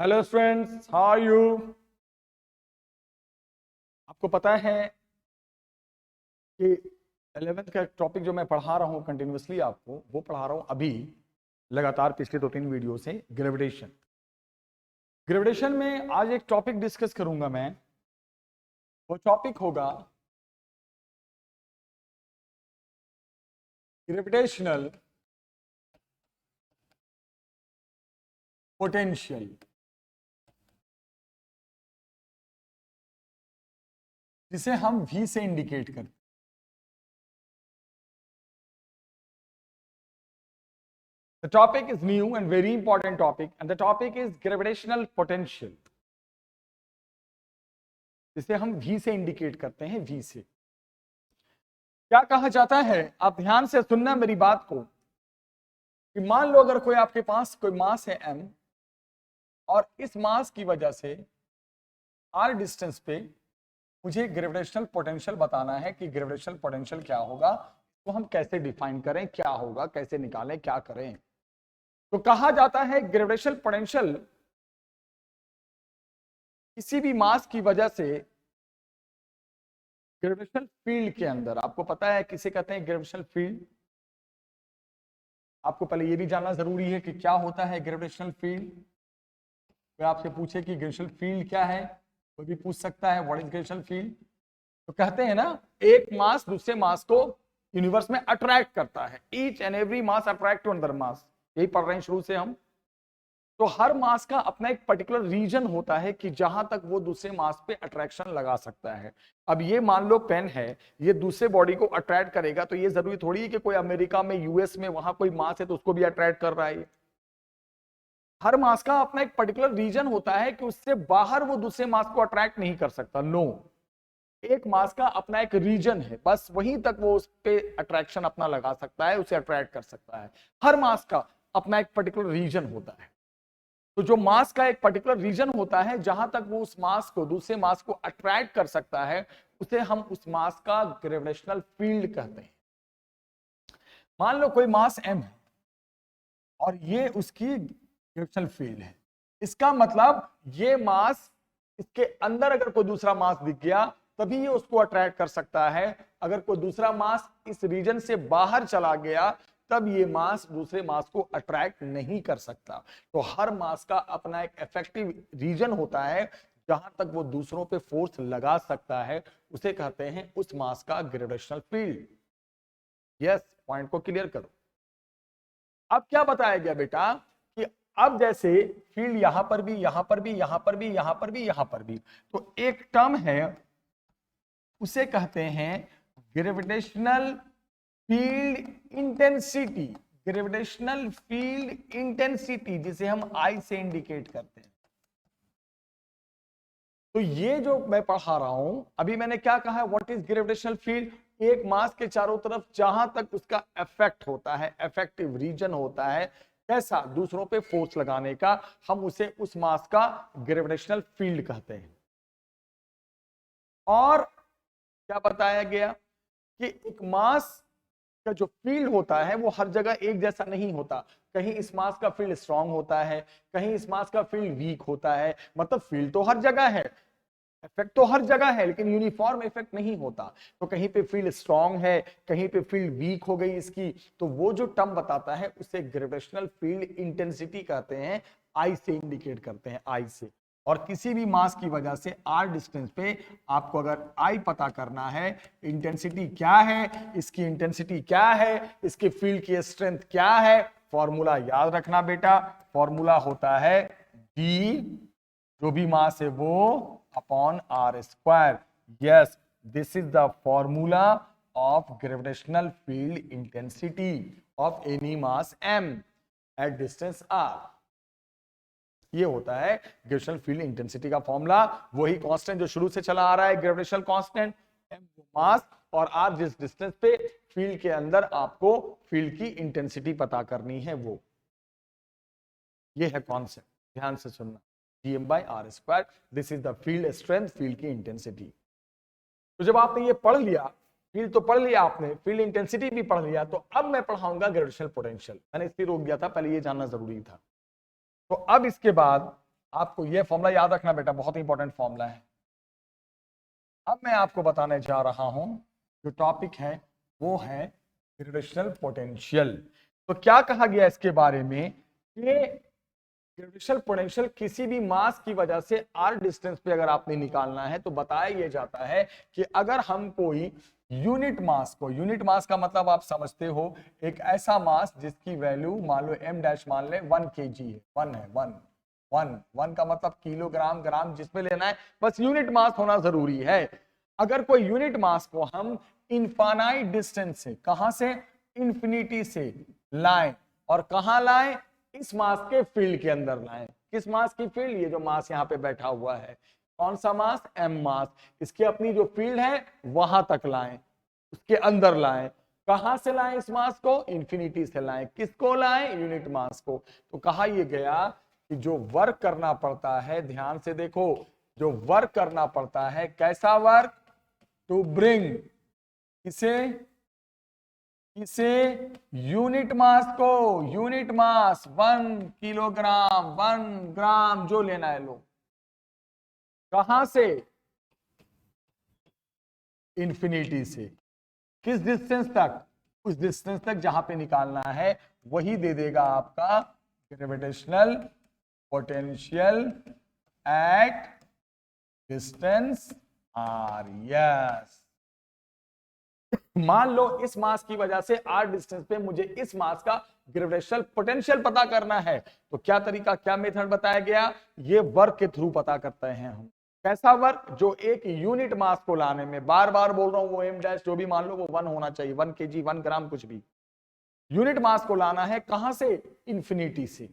Hello students, how are you. आपको पता है कि 11th का टॉपिक जो मैं पढ़ा रहा हूं कंटिन्यूअसली आपको, वो पढ़ा रहा हूं अभी लगातार पिछले 2-3 वीडियो से, ग्रेविटेशन। ग्रेविटेशन में आज एक टॉपिक डिस्कस करूंगा मैं। वो टॉपिक होगा ग्रेविटेशनल पोटेंशियल। जिसे हम V से इंडिकेट करते हैं। The topic is new and very important topic, and the topic is gravitational potential, जिसे हम V से इंडिकेट करते हैं। V से क्या कहा जाता है, आप ध्यान से सुनना मेरी बात को, कि मान लो अगर कोई आपके पास कोई मास है m, और इस मास की वजह से r डिस्टेंस पे मुझे ग्रेविटेशनल पोटेंशियल बताना है कि ग्रेविटेशनल पोटेंशियल क्या होगा, तो हम कैसे डिफाइन करें, क्या होगा, कैसे निकालें, क्या करें। तो कहा जाता है ग्रेविटेशनल पोटेंशियल किसी भी मास की वजह से ग्रेविटेशनल फील्ड के अंदर, आपको पता है किसे कहते हैं ग्रेविटेशनल फील्ड। आपको पहले यह भी जानना जरूरी है कि क्या होता है ग्रेविटेशनल फील्ड। कोई आपसे पूछे कि ग्रेविटेशनल फील्ड क्या है, कोई भी पूछ सकता है व्हाट इज ग्रेविटेशनल फील्ड। तो कहते हैं ना, एक मास दूसरे मास को यूनिवर्स में अट्रैक्ट करता है। Each and every mass attract to another mass, यही पढ़ रहे हैं शुरू से हम। तो हर मास का अपना एक पर्टिकुलर रीजन होता है कि जहां तक वो दूसरे मास पे अट्रैक्शन लगा सकता है। अब ये मान लो पेन है, ये दूसरे बॉडी को अट्रैक्ट करेगा, तो ये जरूरी थोड़ी है कि कोई अमेरिका में, यूएस में, वहां कोई मास है तो उसको भी अट्रैक्ट कर रहा है। हर मास का अपना एक पर्टिकुलर रीजन होता है कि उससे बाहर वो दूसरे मास को अट्रैक्ट नहीं कर सकता। नो, एक मास का अपना एक रीजन है, बस वहीं तक वो उस पे अट्रैक्शन अपना लगा सकता है, उसे अट्रैक्ट कर सकता है। हर मास का अपना एक पर्टिकुलर रीजन होता है। तो जो मास का एक पर्टिकुलर रीजन होता है, जहां तक वो उस मास को, दूसरे मास को अट्रैक्ट कर सकता है, उसे हम उस मास का ग्रेविटेशनल फील्ड कहते हैं। मान लो कोई मास m है और ये उसकी ग्रेविटेशनल फील्ड है। इसका मतलब ये मास, इसके अंदर अगर कोई दूसरा मास दिख गया तभी ये उसको अट्रैक्ट कर सकता है। अगर कोई दूसरा मास इस रीजन से बाहर चला गया तब ये मास दूसरे मास को अट्रैक्ट नहीं कर सकता। तो हर मास का अपना एक इफेक्टिव रीजन होता है, जहां तक वो दूसरों पे फोर्स लगा सकता है, उसे कहते हैं उस मास का ग्रेविटेशनल फील्ड। यस, पॉइंट को क्लियर करो। अब क्या बताया गया बेटा कि अब जैसे फील्ड यहां पर भी, यहां पर भी, यहां पर भी, यहां पर भी, यहां पर भी, तो एक टर्म है उसे कहते हैं gravitational field intensity. Gravitational field intensity, जिसे हम आई से इंडिकेट करते हैं। तो ये जो मैं पढ़ा रहा हूं अभी, मैंने क्या कहा है, व्हाट इज ग्रेविटेशनल फील्ड। एक मास के चारों तरफ जहां तक उसका इफेक्ट होता है, इफेक्टिव रीजन होता है, कैसा, दूसरों पे फोर्स लगाने का, हम उसे उस मास का ग्रेविटेशनल फील्ड कहते हैं। और क्या बताया गया कि एक मास का जो फील्ड होता है वो हर जगह एक जैसा नहीं होता। कहीं इस मास का फील्ड स्ट्रांग होता है, कहीं इस मास का फील्ड वीक होता है। मतलब फील्ड तो हर जगह है, इफेक्ट तो हर जगह है, लेकिन यूनिफॉर्म इफेक्ट नहीं होता। तो कहीं पे फील्ड स्ट्रांग है, कहीं पे फील्ड वीक हो गई इसकी, तो वो जो टर्म बताता है उसे ग्रेविटेशनल फील्ड इंटेंसिटी कहते हैं। आई से इंडिकेट करते हैं, आई से। और किसी भी मास की वजह से आर डिस्टेंस पे आपको अगर आई पता करना है, इंटेंसिटी क्या है, इसकी इंटेंसिटी क्या है, इसके फील्ड की स्ट्रेंथ क्या है, फॉर्मूला याद रखना बेटा। फॉर्मूला होता है डी, जो भी मास है वो, upon r square. Yes, this is the formula of gravitational field intensity of any mass m at distance r। ये होता है ग्रेविटेशनल फील्ड इंटेंसिटी का फॉर्मूला। वही कांस्टेंट जो शुरू से चला आ रहा है, ग्रेविटेशनल कांस्टेंट, m मास और r जिस डिस्टेंस पे फील्ड के अंदर आपको फील्ड की इंटेंसिटी पता करनी है, वो ये है कॉन्सेप्ट। ध्यान से सुनना, Gm/r², this is the field strength, field की इंटेंसिटी। तो जब आपने ये पढ़ लिया, फील्ड तो पढ़ लिया आपने, फील्ड इंटेंसिटी भी पढ़ लिया, तो अब मैं पढ़ाऊंगा ग्रेविटेशनल पोटेंशियल। मैंने इसलिए रोक दिया था, पहले ये जानना जरूरी था। तो अब इसके बाद आपको ये फॉर्मूला याद रखना बेटा, बहुत इंपॉर्टेंट फॉर्मूला है। अब मैं आपको बताने जा रहा हूं, जो टॉपिक है वो है ग्रेविटेशनल पोटेंशियल। तो क्या कहा गया इसके बारे में कि ग्रेविटेशनल पोटेंशियल किसी भी मास की वजह से आर डिस्टेंस पे अगर आपने निकालना है तो बताया यह जाता है कि अगर हम कोई यूनिट मास को, यूनिट मास का मतलब आप समझते हो, एक ऐसा मास जिसकी वैल्यू मान लो m डैश मान ले 1 kg है, 1 है, 1 का मतलब किलोग्राम, ग्राम जिसमें लेना है, बस यूनिट मास होना जरूरी है। अगर कोई यूनिट मास को हम इनफाइनाइट डिस्टेंस से, कहां से, इंफिनिटी से लाएं, और कहां लाएं, इस मास के फील्ड के अंदर लाएं। किस मास की फील्ड? ये जो मास यहां पे बैठा हुआ है, कौन सा मास? m मास। इसकी अपनी जो फील्ड है वहां तक लाएं, उसके अंदर लाएं। कहां से लाएं इस मास को? इंफिनिटी से लाएं। किसको लाएं? यूनिट मास को। तो कहा यह गया कि जो वर्क करना पड़ता है, ध्यान से देखो, जो वर्क करना पड़ता है, कैसा वर्क? टू ब्रिंग इसे यूनिट मास को, यूनिट मास 1 किलोग्राम, 1 ग्राम जो लेना है लो। कहां से? इंफिनिटी से। किस डिस्टेंस तक? उस डिस्टेंस तक जहां पे निकालना है, वही दे देगा आपका gravitational potential at distance r. Yes, मान लो इस मास की वजह से आर डिस्टेंस पे मुझे इस मास का ग्रेविटेशनल पोटेंशियल पता करना है, तो क्या तरीका, क्या मेथड बताया गया? ये वर्क के थ्रू पता करते हैं हम। कैसा वर्क? जो एक यूनिट मास को लाने में, बार बार बोल रहा हूं, वो एम डैश जो भी मान लो वो 1 होना चाहिए, 1 kg, 1 ग्राम, कुछ भी। यूनिट मास को लाना है कहां से? इंफिनिटी से,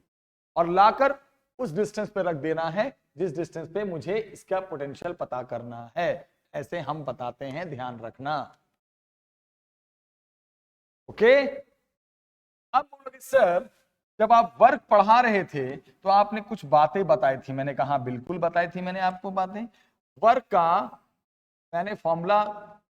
और लाकर उस डिस्टेंस पे रख देना है जिस डिस्टेंस पे मुझे इसका पोटेंशियल पता करना है। ऐसे हम बताते हैं, ध्यान रखना। ओके। अब बोलोगे सर, जब आप वर्क पढ़ा रहे थे तो आपने कुछ बातें बताई थी। मैंने कहा बिल्कुल बताई थी मैंने आपको बातें। वर्क का मैंने फॉर्मूला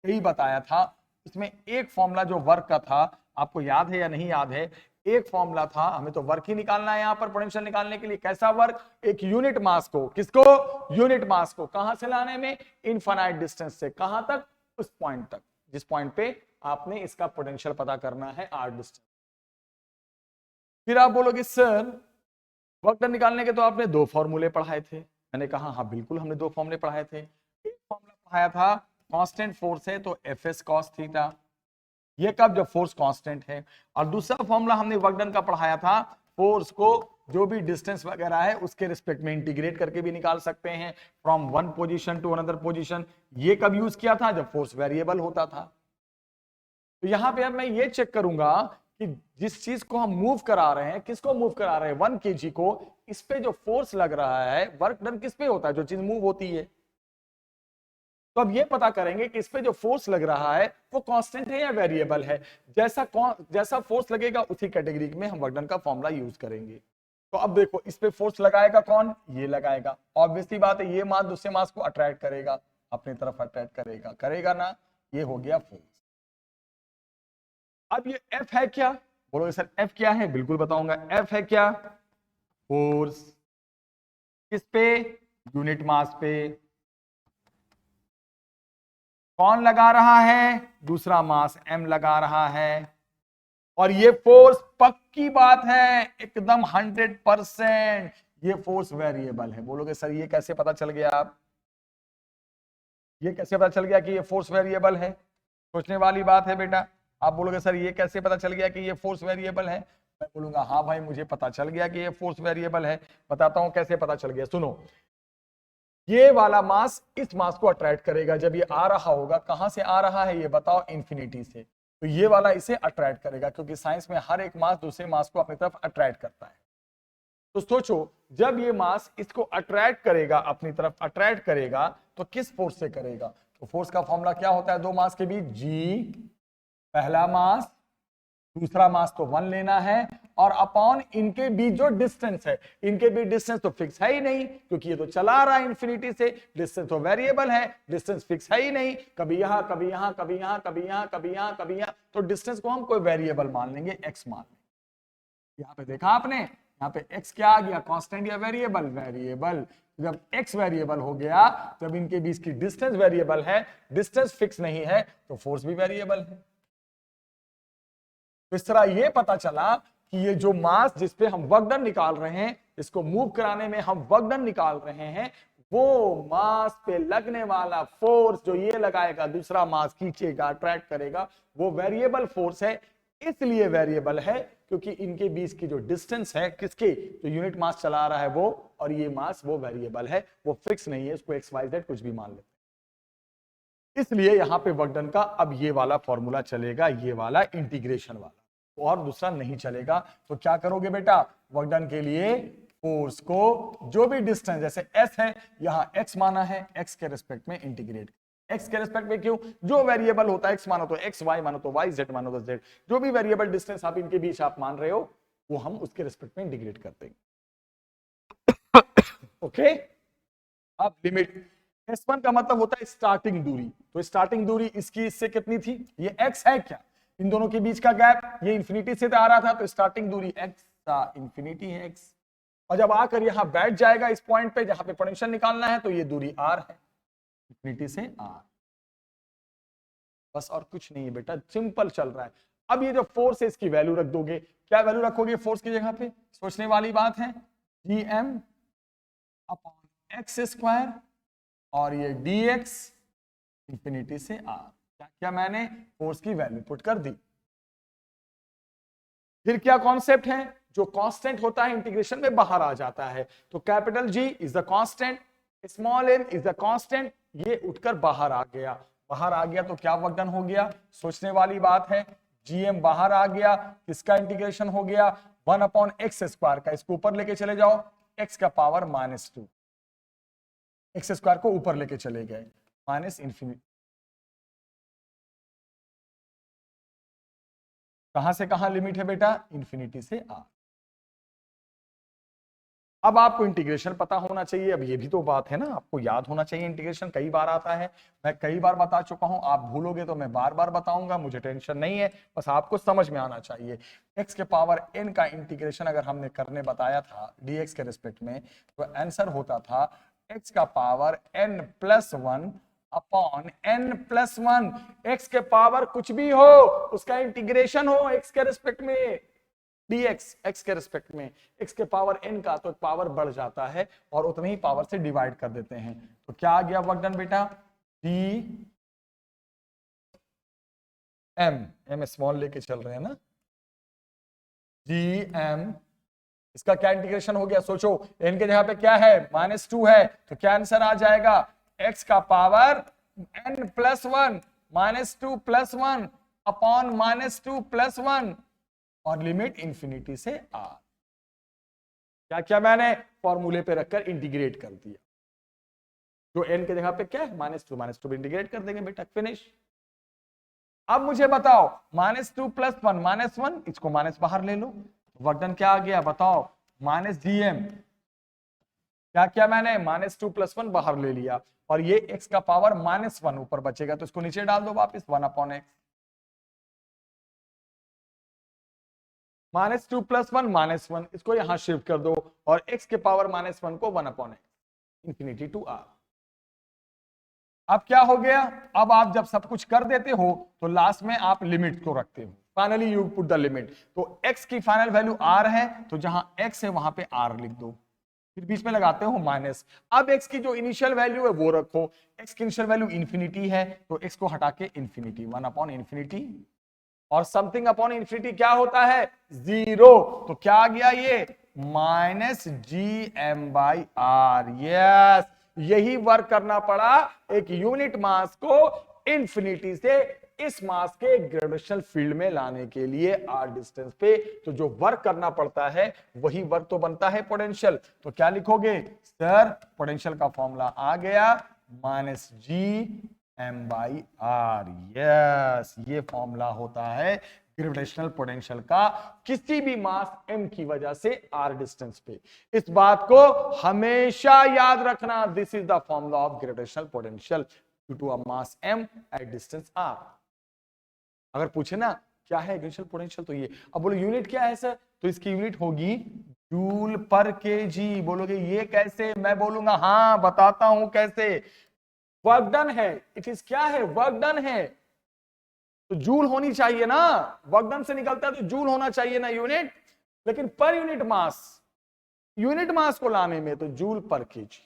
यही बताया था। इसमें एक फॉर्मूला जो वर्क का था, आपको याद है या नहीं याद है? एक फॉर्मूला था, हमें तो वर्क ही निकालना है यहां पर पोटेंशियल निकालने के लिए। कैसा वर्क? एक यूनिट मास को, किसको? यूनिट मास को कहां से लाने में? इनफाइनाइट डिस्टेंस से। कहां तक? उस पॉइंट तक जिस पॉइंट पे आपने इसका पोटेंशियल पता करना है, आर डिस्टेंस। फिर आप बोलोगे सर, वर्क डन निकालने के तो आपने 2 फॉर्मूले पढ़ाए थे। मैंने कहा हाँ बिल्कुल, हमने 2 फॉर्मूले पढ़ाए थे। एक फॉर्मूला पढ़ाया था, कांस्टेंट फोर्स है तो एफ एस कॉस थीटा, ये कब? जब फोर्स कांस्टेंट है। और दूसरा फॉर्मूला हमने वर्क डन का पढ़ाया था, फोर्स को जो भी डिस्टेंस वगैरह है उसके रिस्पेक्ट में इंटीग्रेट करके भी निकाल सकते हैं, from one position to another position. ये कब यूज किया था? जब फोर्स वेरिएबल होता था। तो यहां पे अब मैं ये चेक करूंगा कि जिस चीज को हम मूव करा रहे हैं, किसको मूव करा रहे हैं? 1 kg को। इस पे जो फोर्स लग रहा है, वर्क डन किस पे होता है? जो चीज मूव होती है। तो अब ये पता करेंगे कि इस पे जो फोर्स लग रहा है वो कांस्टेंट है या वेरिएबल है। जैसा फोर्स लगेगा उसी कैटेगरी में हम वर्क डन का फॉर्मूला यूज करेंगे। तो अब देखो, इस पे फोर्स लगाएगा कौन? ये लगाएगा। ऑब्वियसली बात है, ये मास दूसरे मास को अट्रैक्ट करेगा, अपनी तरफ अट्रैक्ट करेगा, करेगा ना? ये हो गया फोर्स। अब ये F है क्या? बोलोगे सर F क्या है? बिल्कुल बताऊंगा। F है क्या? फोर्स। किस पे? यूनिट मास पे। कौन लगा रहा है? दूसरा मास M लगा रहा है। और ये फोर्स, पक्की बात है, एकदम 100%, ये फोर्स वेरिएबल है। बोलोगे सर ये कैसे पता चल गया? आप ये कैसे पता चल गया कि ये फोर्स वेरिएबल है? सोचने वाली बात है बेटा। आप बोलोगे सर ये कैसे पता चल गया कि ये फोर्स वेरिएबल है? मैं बोलूंगा हाँ भाई, मुझे पता चल गया कि ये फोर्स वेरिएबल है। बताता हूं कैसे पता चल गया, सुनो। ये वाला मास इस मास को अट्रैक्ट करेगा जब ये आ रहा होगा। कहां से आ रहा है ये बताओ? इंफिनिटी से। तो ये वाला इसे अट्रैक्ट करेगा, क्योंकि साइंस में हर एक मास दूसरे मास को अपनी तरफ अट्रैक्ट करता है। तो सोचो, जब ये मास इसको अट्रैक्ट करेगा, अपनी तरफ अट्रैक्ट करेगा, तो किस फोर्स से करेगा? तो फोर्स का फॉर्मूला क्या होता है 2 मास के बीच? जी, पहला मास, दूसरा मास तो 1 लेना है, और अपॉन इनके बीच जो डिस्टेंस है। इनके बीच डिस्टेंस तो फिक्स है ही नहीं, क्योंकि ये तो चला रहा है इंफिनिटी से। डिस्टेंस तो वेरिएबल है, डिस्टेंस फिक्स है ही नहीं, कभी यहां, कभी यहां, कभी यहां, कभी यहां, कभी यहां, कभी यहां। तो डिस्टेंस को हम कोई वेरिएबल मान लेंगे, एक्स मान लेंगे। यहां पे देखा आपने, यहाँ पे x क्या आ गया, कांस्टेंट या वेरिएबल, वेरिएबल। जब x वेरिएबल हो गया, जब इनके बीच की डिस्टेंस वेरिएबल है, डिस्टेंस फिक्स नहीं है, तो फोर्स भी वेरिएबल है। तो इस तरह ये पता चला कि ये जो मास जिसपे हम वर्क डन निकाल रहे हैं, इसको मूव कराने में हम वर्क डन निकाल रहे हैं, वो मास पे लगने वाला फोर्स जो ये लगाएगा, दूसरा मास खींचेगा, अट्रैक्ट करेगा, वो वेरिएबल फोर्स है। इसलिए वेरिएबल है क्योंकि इनके बीच की जो डिस्टेंस है, किसके, जो यूनिट मास चला रहा है वो, और ये मास, वो वेरिएबल है, वो फिक्स नहीं है, इसको एक्स वाई जेड कुछ भी मान लेते। इसलिए यहां पे वर्क डन का अब ये वाला फॉर्मूला चलेगा, ये वाला इंटीग्रेशन वाला, और दूसरा नहीं चलेगा। तो क्या करोगे बेटा, वर्क डन के लिए फोर्स को जो भी डिस्टेंस, जैसे s है, यहां x माना है, x के रिस्पेक्ट में इंटीग्रेट। x के रिस्पेक्ट में क्यों, जो वेरिएबल होता है x मानो तो x, y मानो तो y, z मानो तो z, जो भी वेरिएबल डिस्टेंस आप इनके बीच आप मान रहे हो, वो हम उसके रिस्पेक्ट में इंटीग्रेट करते हैं। ओके, अब लिमिट s1 का मतलब होता है स्टार्टिंग दूरी, तो स्टार्टिंग दूरी इसकी इससे कितनी थी, ये x है क्या, इन दोनों के बीच का गैप, ये इंफिनिटी से आ रहा था, तो स्टार्टिंग दूरी x था, इंफिनिटी है x। और जब आकर यहां बैठ जाएगा इस पॉइंट पे जहां पे पोटेंशियल निकालना है, तो ये दूरी r है, इंफिनिटी से r, बस और कुछ नहीं है बेटा, सिंपल चल रहा है। अब ये जो फोर्स है इसकी वैल्यू रख दोगे, क्या वैल्यू रखोगे फोर्स की जगह पे, सोचने वाली बात है, gm अपॉन एक्स स्क्वायर, और ये dx इंफिनिटी से r। क्या क्या मैंने फोर्स की वैल्यू पुट कर दी। फिर क्या कॉन्सेप्ट है, जो कांस्टेंट होता है इंटीग्रेशन में बाहर आ जाता है, तो capital G is the constant, small m is the constant, ये उठकर बाहर आ गया। बाहर आ गया तो क्या वर्क डन हो गया, सोचने वाली बात है, gm बाहर आ गया, किसका इंटीग्रेशन हो गया, 1 अपॉन एक्स स्क्वायर का, इसको ऊपर लेके चले जाओ, x का पावर -2, एक्स स्क्वायर को ऊपर लेके चले गए, माइनस इंफिनिटी, कहां से कहां लिमिट है बेटा, इंफिनिटी से r। अब आपको इंटीग्रेशन पता होना चाहिए, अब ये भी तो बात है ना, आपको याद होना चाहिए, इंटीग्रेशन कई बार आता है, मैं कई बार बता चुका हूं, आप भूलोगे तो मैं बार बार बताऊंगा, मुझे टेंशन नहीं है, बस आपको समझ में आना चाहिए। x के पावर n का इंटीग्रेशन अगर हमने करने बताया था dx के रिस्पेक्ट में, तो आंसर होता था x का power n+1 upon n+1, x के पावर कुछ भी हो उसका इंटीग्रेशन हो x के रिस्पेक्ट में, dx x के रिस्पेक्ट में, x के पावर n का, तो पावर बढ़ जाता है और उतनी ही पावर से डिवाइड कर देते हैं। तो क्या आ गया वर्क डन बेटा, d m स्मॉल लेके चल रहे हैं ना, dm, इसका क्या इंटीग्रेशन हो गया, सोचो, n के जगह पे क्या है, -2 है, तो क्या आंसर आ जाएगा, x का पावर n+1 -2+1 अपॉन -2+1 और लिमिट इंफिनिटी से r। क्या क्या मैंने फॉर्मूले पे रखकर इंटीग्रेट कर दिया, जो n के जगह पे क्या है, -2 इंटीग्रेट कर देंगे बेटा, फिनिश। अब मुझे बताओ, -2+1 -1, इसको माइनस बाहर ले लो, वर्क डन क्या आ गया बताओ, -gm, क्या क्या मैंने -2+1 बाहर ले लिया, और ये x का पावर -1 ऊपर बचेगा, तो इसको नीचे डाल दो वापस, 1 अपॉन x, -2+1 -1, इसको यहां शिफ्ट कर दो, और x के पावर -1 को 1 upon x infinity to r। अब क्या हो गया, अब आप जब सब कुछ कर देते हो तो लास्ट में आप लिमिट को रखते हो, finally you put the limit, तो x की फाइनल वैल्यू r है, तो जहां x है वहां पे r लिख दो, फिर बीच में लगाते हो माइनस। अब x की जो इनिशियल वैल्यू है वो रखो, x की इनिशियल वैल्यू इंफिनिटी है, तो x को हटा के इंफिनिटी, 1 अपॉन इंफिनिटी, और समथिंग अपॉन इंफिनिटी क्या होता है, 0, तो क्या आ गया ये, -gm/r। यस, यही वर्क करना पड़ा एक यूनिट मास को इंफिनिटी से इस मास के ग्रेविटेशनल फील्ड में लाने के लिए r डिस्टेंस पे, तो जो वर्क करना पड़ता है वही वर्क तो बनता है पोटेंशियल। तो क्या लिखोगे सर, पोटेंशियल का फॉर्मूला आ गया, -gm/r। यस, ये फॉर्मूला होता है ग्रेविटेशनल पोटेंशियल का किसी भी मास m की वजह से r डिस्टेंस पे। इस बात को हमेशा याद रखना, this is the formula of gravitational potential due to a mass m at distance r। अगर पूछे ना क्या है ग्रेविटेशनल पोटेंशियल, तो ये, अब बोलो यूनिट क्या है सर, तो इसकी यूनिट होगी जूल पर केजी। बोलोगे ये कैसे? मैं बोलूंगा हाँ बताता हूं कैसे। वर्क डन है, इट इज क्या है? वर्क डन है तो जूल होनी चाहिए ना, वर्क डन से निकलता है तो जूल होना चाहिए ना यूनिट। लेकिन per unit mass, unit mass को लाने में तो जूल पर केजी।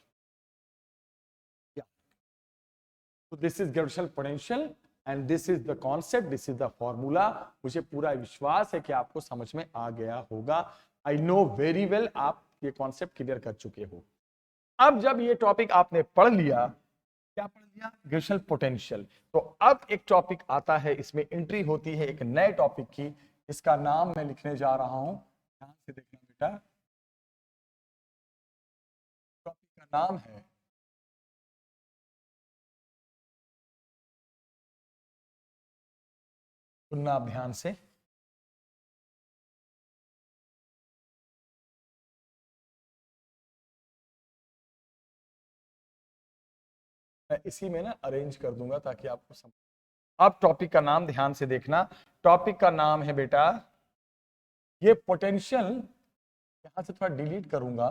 तो this is gravitational potential and this is the concept, this is the formula. मुझे पूरा विश्वास है कि आपको समझ में आ गया होगा। आई नो वेरी वेल आप ये कॉन्सेप्ट क्लियर कर चुके हो। अब जब ये टॉपिक आपने पढ़ लिया, क्या पढ़ लिया? Gravitational potential. तो अब एक टॉपिक आता है, इसमें एंट्री होती है एक नए टॉपिक की। इसका नाम मैं लिखने जा रहा हूं, ध्यान से देखना बेटा। टॉपिक का नाम है, सुनना आप ध्यान से, मैं इसी में ना अरेंज कर दूंगा ताकि आपको समझ। अब टॉपिक का नाम ध्यान से देखना। टॉपिक का नाम है बेटा, ये पोटेंशियल, यहां से थोड़ा डिलीट करूंगा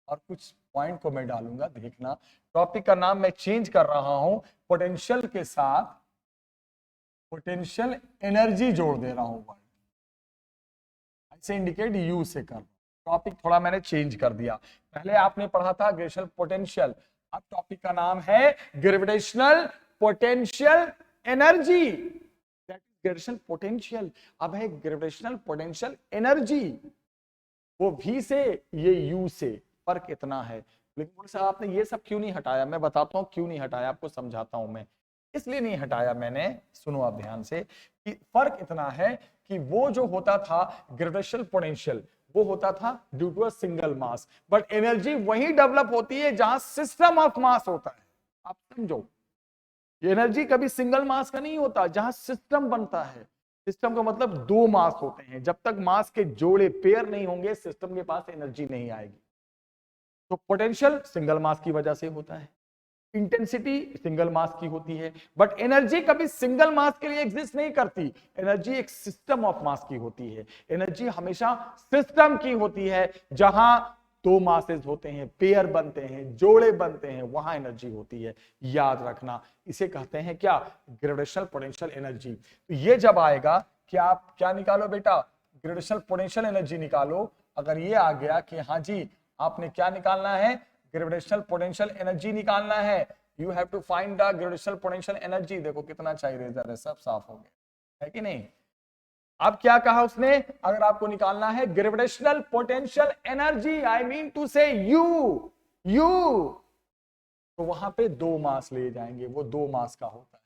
और कुछ पॉइंट को मैं डालूंगा, देखना। टॉपिक का नाम मैं चेंज कर रहा हूं, पोटेंशियल के साथ पोटेंशियल एनर्जी जोड़ दे रहा हूं। ऐसे इंडिकेट यू से कर, टॉपिक थोड़ा मैंने चेंज कर दिया। पहले आपने पढ़ा था ग्रेविटेशनल पोटेंशियल, अब टॉपिक का नाम है gravitational potential energy. That is gravitational potential. अब है ग्रेविटेशनल पोटेंशियल एनर्जी, वो भी से ये यू से, फर्क इतना है। लेकिन साहब आपने ये सब क्यों नहीं हटाया? मैं बताता हूं क्यों नहीं हटाया, आपको समझाता हूं मैं। इसलिए नहीं हटाया मैंने, सुनो आप ध्यान से, कि फर्क इतना है कि वो जो होता था ग्रेविटेशनल पोटेंशियल, वो होता था due to a single mass, but energy वही डेवलप होती है जहां सिस्टम ऑफ मास होता है। आप समझो, एनर्जी कभी सिंगल मास का नहीं होता, जहां सिस्टम बनता है। सिस्टम का मतलब दो मास होते हैं, जब तक मास के जोड़े पेयर नहीं होंगे सिस्टम के पास एनर्जी नहीं आएगी। तो पोटेंशियल सिंगल मास की वजह से होता है, इंटेंसिटी सिंगल मास की होती है, बट एनर्जी कभी सिंगल मास के लिए एग्जिस्ट नहीं करती। एनर्जी एक सिस्टम ऑफ मास की होती है, एनर्जी हमेशा सिस्टम की होती है। जहां दो मासेस होते हैं, पेयर बनते हैं, जोड़े बनते हैं, वहां एनर्जी होती है। याद रखना, इसे कहते हैं क्या? Gravitational potential energy. तो ये जब आएगा कि आप क्या निकालो बेटा? ग्रेविटेशनल पोटेंशियल एनर्जी निकालो। अगर ये आ गया कि हाँ जी आपने क्या निकालना है? ग्रेविटेशनल पोटेंशियल एनर्जी निकालना है। You have to find the gravitational potential energy. देखो कितना चाहिए, रेजर है, सब साफ हो गया है कि नहीं? अब क्या कहा उसने? अगर आपको निकालना है gravitational potential energy, I mean to say you, तो वहां पे दो मास ले जाएंगे, वो दो मास का होता है।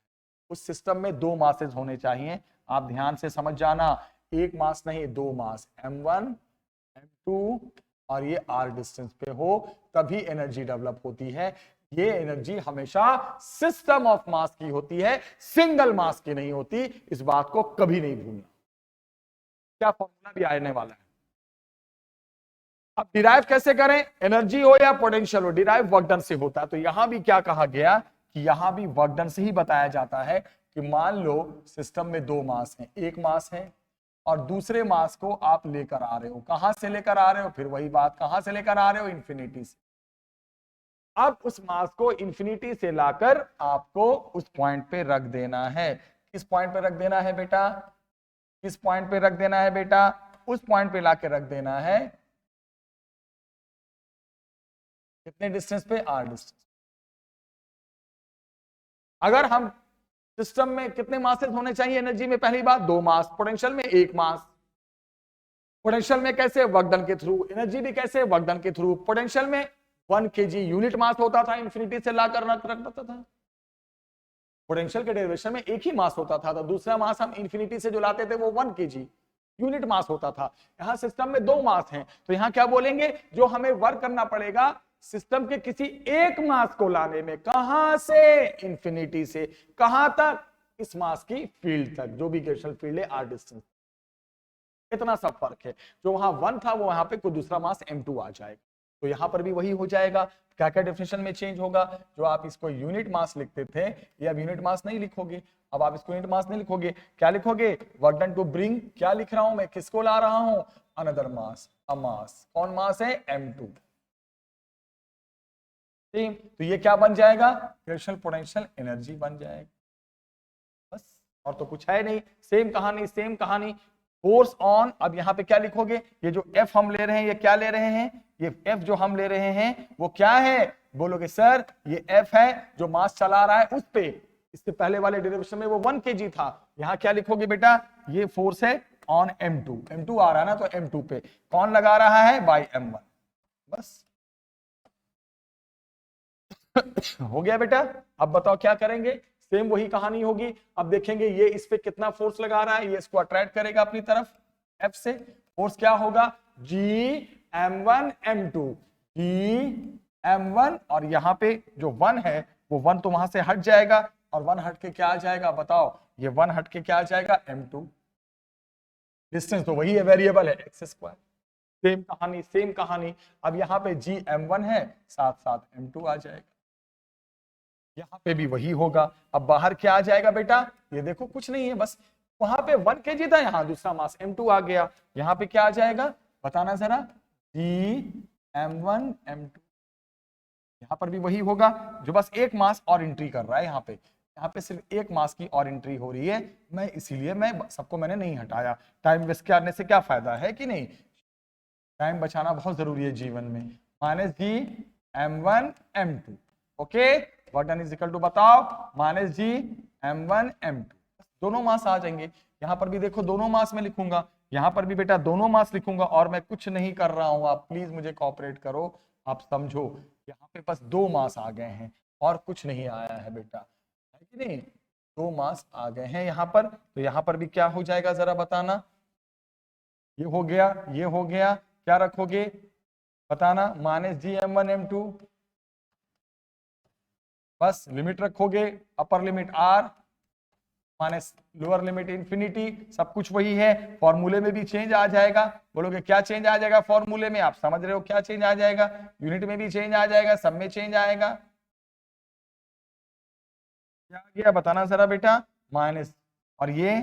उस सिस्टम में दो मासेस होने चाहिए, आप ध्यान से समझ जाना। एक मास नहीं, दो मास, m1 m2 और ये r डिस्टेंस पे हो तभी एनर्जी डेवलप होती है। ये एनर्जी हमेशा सिस्टम ऑफ मास की होती है, सिंगल मास की नहीं होती। इस बात को कभी नहीं भूलना। क्या फॉर्मूला भी आने वाला है। अब डिराइव कैसे करें? एनर्जी हो या पोटेंशियल हो, डिराइव वर्क डन से होता है। तो यहां भी क्या कहा गया कि यहां भी वर्क डन से ही बताया जाता है कि मान लो सिस्टम में दो मास हैं, एक मास है और दूसरे मास को आप लेकर आ रहे हो। कहां से लेकर आ रहे हो? फिर वही बात, कहां से लेकर आ रहे हो? इंफिनिटी से। अब उस मास को इंफिनिटी से लाकर आपको उस पॉइंट पे रख देना है। किस पॉइंट पे रख देना है बेटा? किस पॉइंट पे रख देना है बेटा? उस पॉइंट पे लाके रख देना है। कितने डिस्टेंस पे? r distance. अगर हम सिस्टम में कितने मासेस होने चाहिए एनर्जी में? पहली बात दो मास, पोटेंशियल में एक मास। पोटेंशियल में कैसे? वर्कडन के थ्रू। एनर्जी भी कैसे? वर्कडन के थ्रू। पोटेंशियल में 1 kg यूनिट मास होता था, इंफिनिटी से लाकर रख देता था। पोटेंशियल के डेरिवेशन में एक ही मास होता था, तो दूसरा मास हम इंफिनिटी से जो लाते थे वो 1 kg यूनिट मास होता था। यहां सिस्टम में दो मास हैं, तो यहां क्या बोलेंगे? जो हमें वर्क करना पड़ेगा सिस्टम के किसी एक मास को लाने में। कहां से? इंफिनिटी से। कहां तक? इस मास की फील्ड तक, जो भी ग्रेविटेशनल फील्ड है r डिस्टेंस। इतना सब फर्क है। जो वहां 1 था वो वहां पे कोई दूसरा मास m2 आ जाएगा। तो यहां पर भी वही हो जाएगा। क्या क्या डेफिनेशन में चेंज होगा? जो आप इसको यूनिट मास लिखते थे ये अब यूनिट मास नहीं लिखोगे, अब आप इसको यूनिट मास नहीं लिखोगे, क्या लिखोगे? वर्क डन टू ब्रिंग, क्या लिख रहा हूं मैं, किसको ला रहा हूं? अनदर मास, अ मास। कौन मास है? m2। तो ये क्या बन जाएगा? ग्रेविटेशनल पोटेंशियल एनर्जी बन जाएगा, बस और तो कुछ है नहीं। सेम कहानी, सेम कहानी। फोर्स ऑन, अब यहां पे क्या लिखोगे? ये जो F हम ले रहे हैं ये क्या ले रहे हैं? ये F जो हम ले रहे हैं वो क्या है? बोलोगे सर ये F है जो मास चला रहा है उस पे। इससे पहले वाले डेरिवेशन में वो 1 kg था। यहां क्या लिखोगे बेटा? ये फोर्स है ऑन M2, M2 आ रहा है ना, तो M2 पे कौन लगा रहा है? बाई M1, बस। हो गया बेटा। अब बताओ क्या करेंगे? सेम वही कहानी होगी। अब देखेंगे ये इस पे कितना फोर्स लगा रहा है, ये इसको अट्रैक्ट करेगा अपनी तरफ F से। फोर्स क्या होगा? Gm1 m2, Gm1, और यहां पे जो 1 है वो 1 तो वहां से हट जाएगा, और 1 हट के क्या आ जाएगा? बताओ, ये 1 हट के क्या आ जाएगा? m2। डिस्टेंस तो वही है, वेरिएबल है x²। सेम कहानी, सेम कहानी। अब यहाँ पे Gm1 है, साथ साथ m2 आ जाएगा। यहाँ पे भी वही होगा। अब बाहर क्या आ जाएगा बेटा? ये देखो कुछ नहीं है, बस वहां पे 1 kg था, यहाँ दूसरा मास m2 आ गया। यहाँ पे क्या आ जाएगा? बताना जरा। Gm1 m2, यहाँ पर भी वही होगा, जो बस एक मास और एंट्री कर रहा है। यहाँ पे सिर्फ एक मास की और एंट्री हो रही है। मैं इसीलिए मैं सबको मैंने नहीं हटाया। टाइम वेस्ट करने से क्या फायदा है कि नहीं? टाइम बचाना बहुत जरूरी है जीवन में। Minus Gm1 m2, okay. Work done is equal to, बताओ, माइनस Gm1 m2। दोनों मास आ जाएंगे। यहाँ पर भी देखो दोनों मास में लिखूंगा, यहाँ पर भी बेटा दोनों मास लिखूंगा, और मैं कुछ नहीं कर रहा हूं। आप प्लीज मुझे कोऑपरेट करो, आप समझो। यहाँ पे बस 2 मास आ गए हैं और कुछ नहीं आया है बेटा, है कि नहीं? 2 मास आ गए हैं यहाँ पर। तो यहाँ पर भी क्या हो जाएगा जरा बताना। ये हो गया, ये हो गया, क्या रखोगे? बताना। माइनस Gm1 m2, बस लिमिट रखोगे, upper limit r minus lower limit infinity, सब कुछ वही है। फॉर्मूले में भी चेंज आ जाएगा। बोलोगे क्या चेंज आ जाएगा फॉर्मूले में? आप समझ रहे हो क्या चेंज आ जाएगा? यूनिट में भी चेंज आ जाएगा, सब में चेंज आएगा। क्या आ गया बताना जरा बेटा? माइनस, और ये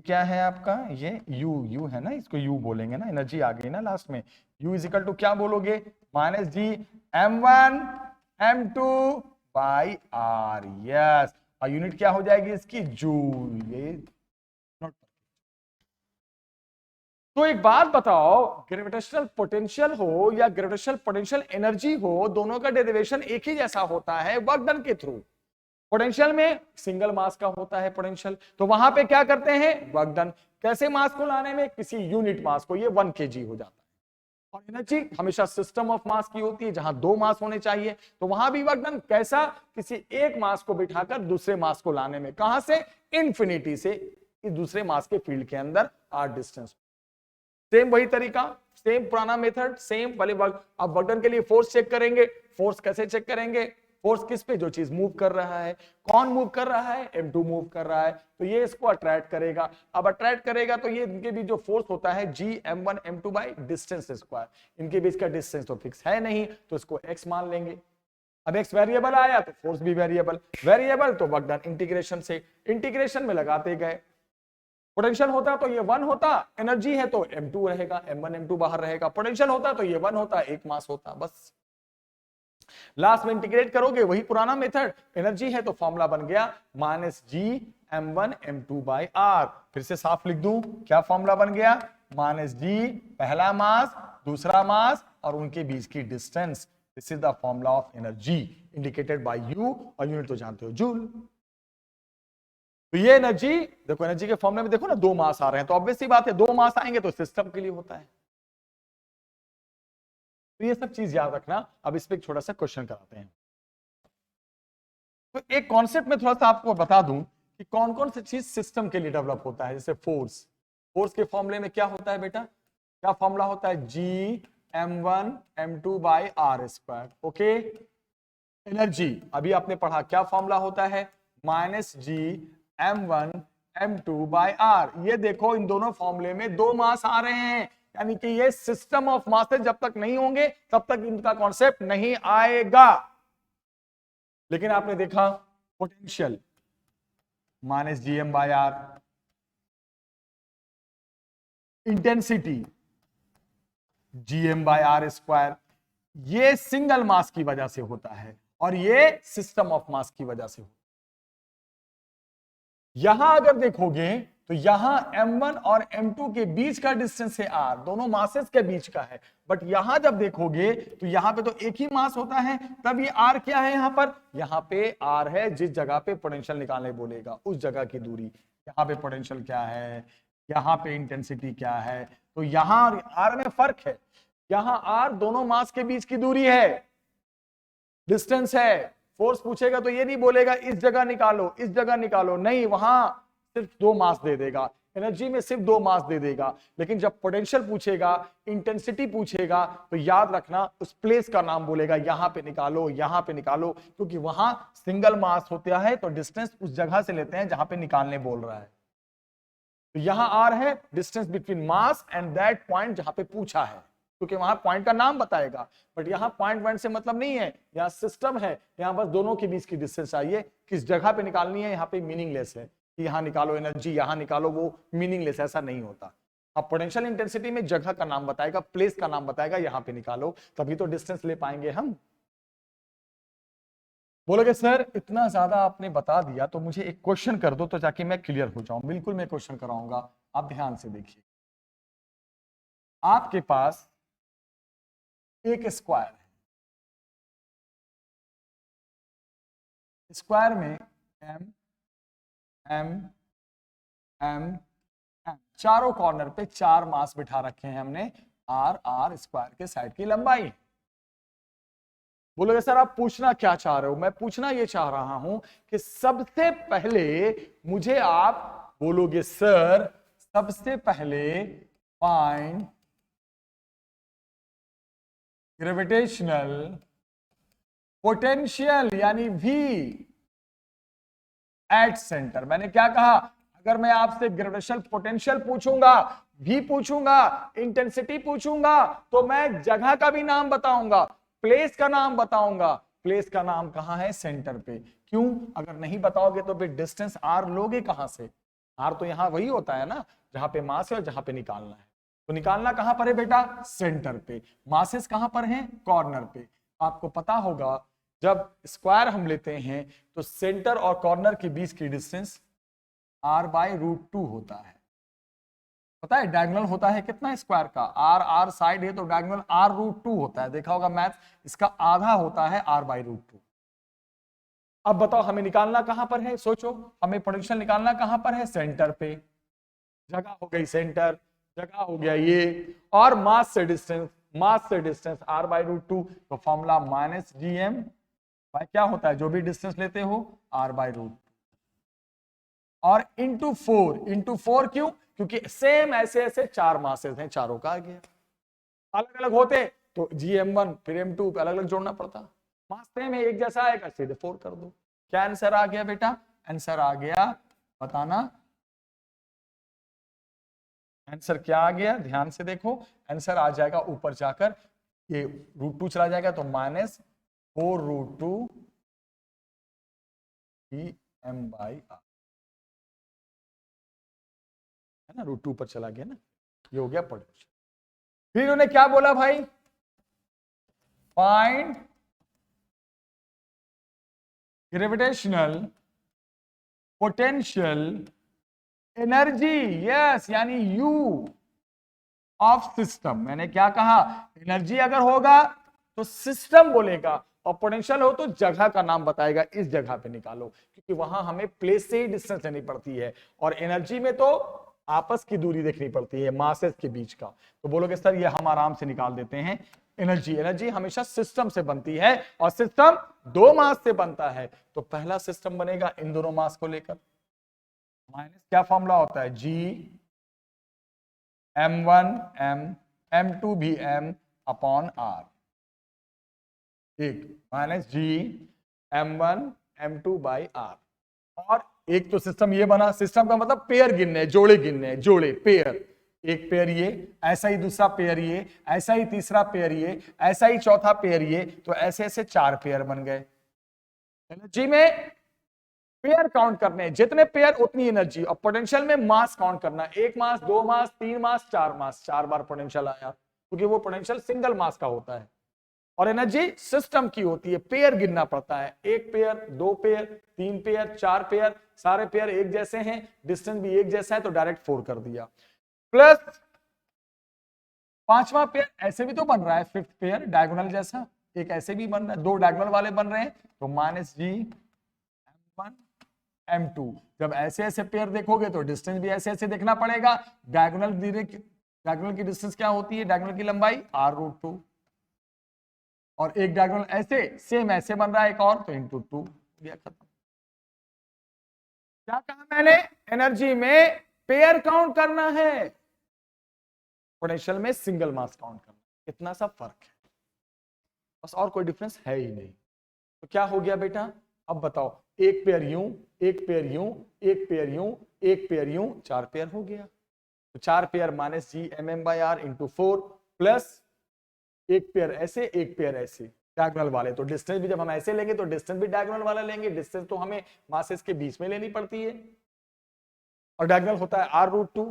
क्या है आपका? ये U है ना, इसको U बोलेंगे ना, एनर्जी आ गई ना लास्ट में। U इज इक्वल टू क्या बोलोगे? Minus Gm1 m2 by r, yes. और यूनिट क्या हो जाएगी इसकी? जूल। ये नोट। तो एक बात बताओ, ग्रेविटेशनल पोटेंशियल हो या ग्रेविटेशनल पोटेंशियल एनर्जी हो, दोनों का डेरिवेशन एक ही जैसा होता है, वर्क डन के थ्रू। पोटेंशियल में सिंगल मास का होता है पोटेंशियल, तो वहां पे क्या करते हैं? Work done. कैसे मास को लाने में? किसी यूनिट मास को, ये 1 kg हो जाता है। और एनर्जी हमेशा सिस्टम ऑफ मास की होती है, जहां 2 मास होने चाहिए। तो वहां भी वर्क डन कैसा? किसी एक मास को बिठाकर दूसरे मास को लाने में। कहां से? इंफिनिटी से, इस दूसरे मास के फील्ड के अंदर r डिस्टेंस। सेम वही तरीका, सेम पुराना मेथड, सेम वाले वर्क। अब वर्क डन के लिए फोर्स चेक करेंगे। फोर्स कैसे चेक करेंगे? फोर्स किस पे? जो चीज मूव कर रहा है। कौन मूव कर रहा है? m2 मूव कर रहा है, तो ये इसको अट्रैक्ट करेगा। अब अट्रैक्ट करेगा तो ये इनके बीच जो फोर्स होता है Gm1 m2 by distance square. इनके बीच का डिस्टेंस तो फिक्स है नहीं, तो इसको x मान लेंगे। अब x वेरिएबल आया तो फोर्स भी वेरिएबल, वेरिएबल तो वर्क डन इंटीग्रेशन से, इंटीग्रेशन में लगाते गए। पोटेंशियल होता तो ये 1 होता, एनर्जी है तो m2 रहेगा, m1 m2 बाहर रहेगा। पोटेंशियल होता तो ये 1 होता, एक मास होता, बस। लास्ट में इंटीग्रेट करोगे, वही पुराना मेथड। एनर्जी है तो फॉर्मूला बन गया minus Gm1 m2 by r। फिर से साफ लिख दूं, क्या फॉर्मूला बन गया? माइनस G पहला मास, दूसरा मास और उनके बीच की distance. This is the formula of energy indicated by U, और यूनिट तो जानते हो जूल। तो ये एनर्जी देखो, एनर्जी के फॉर्मूले में देखो ना, 2 मास आ रहे हैं, तो ऑब्वियस सी बात है 2 मास आएंगे तो सिस्टम के लिए होता है। तो ये सब चीज याद रखना। अब इस पे एक छोटा सा क्वेश्चन कराते हैं। तो एक कॉन्सेप्ट में थोड़ा सा आपको बता दूं कि कौन कौन सी चीज सिस्टम के लिए डेवलप होता है। जैसे फोर्स, फोर्स के फॉर्मूले में क्या होता है बेटा? क्या फॉर्मूला होता है? Gm1 m2 by r square, okay. Energy अभी आपने पढ़ा, क्या फॉर्मूला होता है? Minus Gm1 m2 by r। ये देखो इन दोनों फॉर्मूले में 2 मास आ रहे हैं, यानी कि ये सिस्टम ऑफ मासेस जब तक नहीं होंगे तब तक इनका कॉन्सेप्ट नहीं आएगा। लेकिन आपने देखा potential minus GM by r, intensity GM by r square, ये सिंगल मास की वजह से होता है और ये सिस्टम ऑफ मास की वजह से होता है। यहां अगर देखोगे तो यहां m1 और m2 के बीच का डिस्टेंस है r, दोनों मासेस के बीच का है। बट यहां जब देखोगे तो यहां पे तो एक ही मास होता है, तब ये r क्या है यहां पे r है जिस जगह पे पोटेंशियल निकालने बोलेगा उस जगह की दूरी। यहां पे पोटेंशियल क्या है, यहां पे इंटेंसिटी क्या है, तो यहां और r में फर्क है। यहां r दोनों मास के बीच की दूरी है, डिस्टेंस है। फोर्स पूछेगा तो ये नहीं बोलेगा इस जगह निकालो इस जगह निकालो, नहीं, वहां सिर्फ 2 मास दे देगा, एनर्जी में सिर्फ 2 मास दे देगा। लेकिन जब पोटेंशियल पूछेगा, इंटेंसिटी पूछेगा, तो याद रखना उस प्लेस का नाम बोलेगा, यहां पे निकालो यहां पे निकालो, क्योंकि वहां सिंगल मास होता है तो डिस्टेंस उस जगह से लेते हैं जहां पे निकालने बोल रहा है। तो यहां आर है distance between mass and that point जहां पे पूछा है, क्योंकि वहां पॉइंट का नाम बताएगा। बट यहां पॉइंट से मतलब नहीं है, यहां सिस्टम है, यहां बस दोनों के बीच की डिस्टेंस चाहिए, किस जगह पे निकालनी है। यहां पे मीनिंगलेस है कि यहां निकालो एनर्जी यहां निकालो, वो मीनिंगलेस, ऐसा नहीं होता। अब पोटेंशियल इंटेंसिटी में जगह का नाम बताएगा, प्लेस का नाम बताएगा, यहां पे निकालो, तभी तो डिस्टेंस ले पाएंगे हम। बोलोगे सर इतना ज्यादा आपने बता दिया तो मुझे एक क्वेश्चन कर दो तो जाके मैं क्लियर हो जाऊं। बिल्कुल मैं क्वेश्चन कराऊंगा, आप ध्यान से देखिए। आपके पास एक स्क्वायर है, स्क्वायर में एम एम एम एम चारों कॉर्नर पे 4 मास बिठा रखे हैं हमने, आर आर स्क्वायर के साइड की लंबाई। बोलोगे सर आप पूछना क्या चाह रहे हो? मैं पूछना ये चाह रहा हूं कि सबसे पहले मुझे आप बोलोगे सर सबसे पहले फाइंड ग्रेविटेशनल पोटेंशियल यानी V एट सेंटर। मैंने क्या कहा? अगर मैं आपसे ग्रेविटेशनल पोटेंशियल पूछूंगा, V पूछूंगा, इंटेंसिटी पूछूंगा, तो मैं जगह का भी नाम बताऊंगा, प्लेस का नाम बताऊंगा। प्लेस का नाम कहां है? सेंटर पे। क्यों? अगर नहीं बताओगे तो फिर डिस्टेंस r लोगे कहां से? r तो यहां वही होता है ना जहां पे मास है और जहां पे निकालना है। तो निकालना कहां पर है बेटा? सेंटर पे। मासेस कहां पर हैं? कॉर्नर पे। आपको पता होगा जब स्क्वायर हम लेते हैं तो सेंटर और कॉर्नर के बीच की डिस्टेंस r/√2 होता है। पता है डायगोनल होता है कितना स्क्वायर का? r साइड है तो डायगोनल r√2 होता है, देखा होगा मैथ, इसका आधा होता है r/√2। अब बताओ हमें निकालना कहां पर है? सोचो, हमें पोटेंशियल निकालना कहां पर है? सेंटर पे। जगह हो गई सेंटर, जगह हो गया ये, और मास से डिस्टेंस r/√2। तो फॉर्मूला -gm बाय क्या होता है? जो भी डिस्टेंस लेते हो r/√2 और इंटू 4 क्यों? क्योंकि सेम ऐसे ऐसे 4 मासेस हैं, चारों का आ गया। अलग अलग होते तो gm1 फिर m2 अलग अलग जोड़ना पड़ता। मास सेम है, एक जैसा आएगा, सीधे 4 कर दो। क्या आंसर आ गया बेटा? आंसर आ गया, बताना आंसर क्या आ गया? ध्यान से देखो, आंसर आ जाएगा ऊपर जाकर, ये √2 चला जाएगा तो -4√2 gm/r है ना, √2 पर चला गया ना, ये हो गया पोटेंशियल। फिर इन्होंने क्या बोला भाई? Find gravitational potential energy, yes, यानी U ऑफ सिस्टम। मैंने क्या कहा? एनर्जी अगर होगा तो सिस्टम बोलेगा और पोटेंशियल हो तो जगह का नाम बताएगा, इस जगह पे निकालो, क्योंकि वहां हमें प्लेस से ही डिस्टेंस लेनी पड़ती है और एनर्जी में तो आपस की दूरी देखनी पड़ती है, मासेस के बीच का। तो बोलोगे सर ये हम आराम से निकाल देते हैं। एनर्जी हमेशा सिस्टम से बनती है और सिस्टम 2 मास से बनता है। तो पहला सिस्टम बनेगा इन दोनों मास को लेकर, माइनस क्या फॉर्मूला होता है? G m1 m m2 भी m अपॉन r, एक -g m1 m2/r। और एक तो सिस्टम ये बना, सिस्टम का मतलब पेयर गिनने, जोड़े गिनने, जोड़े पेयर, एक पेयर ये, ऐसा ही दूसरा पेयर ये, ऐसा ही तीसरा पेयर ये, ऐसा ही चौथा पेयर ये, तो ऐसे ऐसे 4 पेयर बन गए। एनर्जी में पेयर काउंट करने हैं, जितने पेयर उतनी एनर्जी, और पोटेंशियल में मास काउंट करना है, 1 मास, 2 मास, 3 मास, 4 मास, 4 बार पोटेंशियल आया, क्योंकि वो पोटेंशियल सिंगल मास का होता है। और एनर्जी सिस्टम की होती है, पेयर गिनना पड़ता है, 1 पेयर, 2 पेयर, 3 पेयर, 4 पेयर, सारे पेयर एक जैसे हैं, डिस्टेंस भी एक जैसा है, तो डायरेक्ट 4 कर दिया। प्लस 5वां पेयर ऐसे भी तो बन रहा है, 5th पेयर डायगोनल जैसा, एक ऐसे भी बन रहा है, 2 डायगोनल वाले बन रहे हैं, तो -g m1 m2। जब ऐसे ऐसे पेयर देखोगे तो डिस्टेंस भी ऐसे ऐसे देखना पड़ेगा। डायगोनल की डिस्टेंस क्या होती है, डायगोनल की लंबाई r√2, और एक डायगोनल ऐसे सेम ऐसे बन रहा है एक और, तो इंटू 2 गया, खत्म। क्या कहा मैंने, एनर्जी में पेयर काउंट करना है, पोटेंशियल में सिंगल मास काउंट करना, इतना सा फर्क है बस, और कोई डिफरेंस है ही नहीं। तो क्या हो गया बेटा, अब बताओ, एक पेयर यूं, एक पेयर यूं, एक पेयर यूं, एक पेयर यूं, 4 पेयर हो गया। तो 4 pair -g mm/r into 4, plus एक पेयर ऐसे, एक पेयर ऐसे डायगोनल वाले, तो डिस्टेंस भी जब हम ऐसे लेंगे तो डिस्टेंस भी डायगोनल वाला लेंगे, डिस्टेंस तो हमें मासेस के बीच में लेनी पड़ती है, और डायगोनल होता है r√2,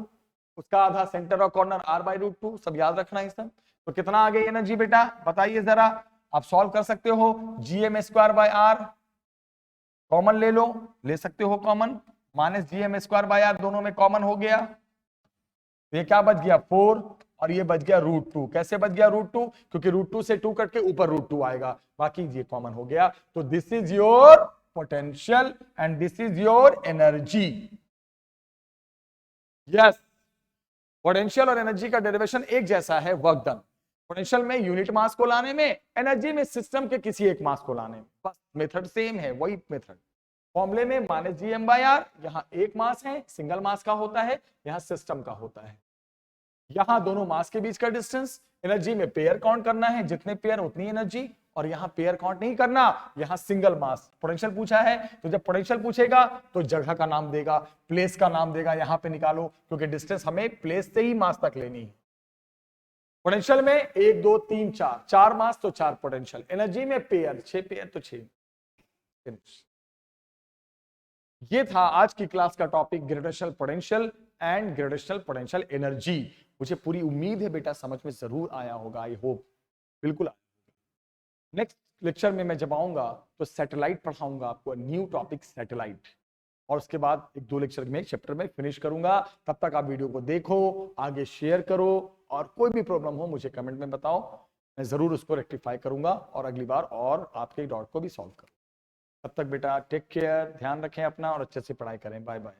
उसका आधा सेंटर और कॉर्नर r/√2, सब याद रखना है सब। तो कितना आ गई एनर्जी बेटा, बताइए जरा, आप सॉल्व कर सकते हो, gm²/r कॉमन ले लो, ले सकते हो कॉमन, -gm²/r दोनों में कॉमन हो गया, तो ये क्या बच गया 4, और ये बच गया √2। कैसे बच गया √2, क्योंकि √2 से 2 कट के ऊपर √2 आएगा, बाकी ये कॉमन हो गया। तो this is your potential and this is your energy. Yes, potential और एनर्जी का डेरिवेशन एक जैसा है, वर्क डन। पोटेंशियल में यूनिट मास को लाने में, एनर्जी में सिस्टम के किसी एक मास को लाने में, बस मेथड सेम है, वही मेथड। फॉर्मूले में -gm/r, यहां एक मास है, सिंगल मास का होता है, यहां सिस्टम का होता है। यहां दोनों मास के बीच का डिस्टेंस, एनर्जी में पेयर काउंट करना है, जितने पेयर उतनी एनर्जी, और यहां पेयर काउंट नहीं करना, यहां सिंगल मास। पोटेंशियल पूछा है, तो जब पोटेंशियल पूछेगा तो जगह का नाम देगा, प्लेस का नाम देगा, यहां पे निकालो, क्योंकि डिस्टेंस हमें प्लेस से ही मास तक लेनी है। पोटेंशियल में 1 2 3 4, 4 मास तो 4 पोटेंशियल, एनर्जी में पेयर 6 पेयर तो 6। ये था आज की क्लास का topic, gravitational potential and gravitational potential energy. मुझे पूरी उम्मीद है बेटा समझ में जरूर आया होगा, आई होप बिल्कुल। नेक्स्ट लेक्चर में मैं जब आऊंगा तो सैटेलाइट पढ़ाऊंगा आपको, न्यू टॉपिक सैटेलाइट, और उसके बाद 1-2 लेक्चर में एक चैप्टर में फिनिश करूंगा। तब तक आप वीडियो को देखो, आगे शेयर करो, और कोई भी प्रॉब्लम हो मुझे कमेंट में बताओ, मैं जरूर उसको रेक्टिफाई करूंगा और अगली बार और आपके डाउट को भी सॉल्व करूंगा। तब तक बेटा टेक केयर, ध्यान रखें अपना और अच्छे से पढ़ाई करें। Bye bye.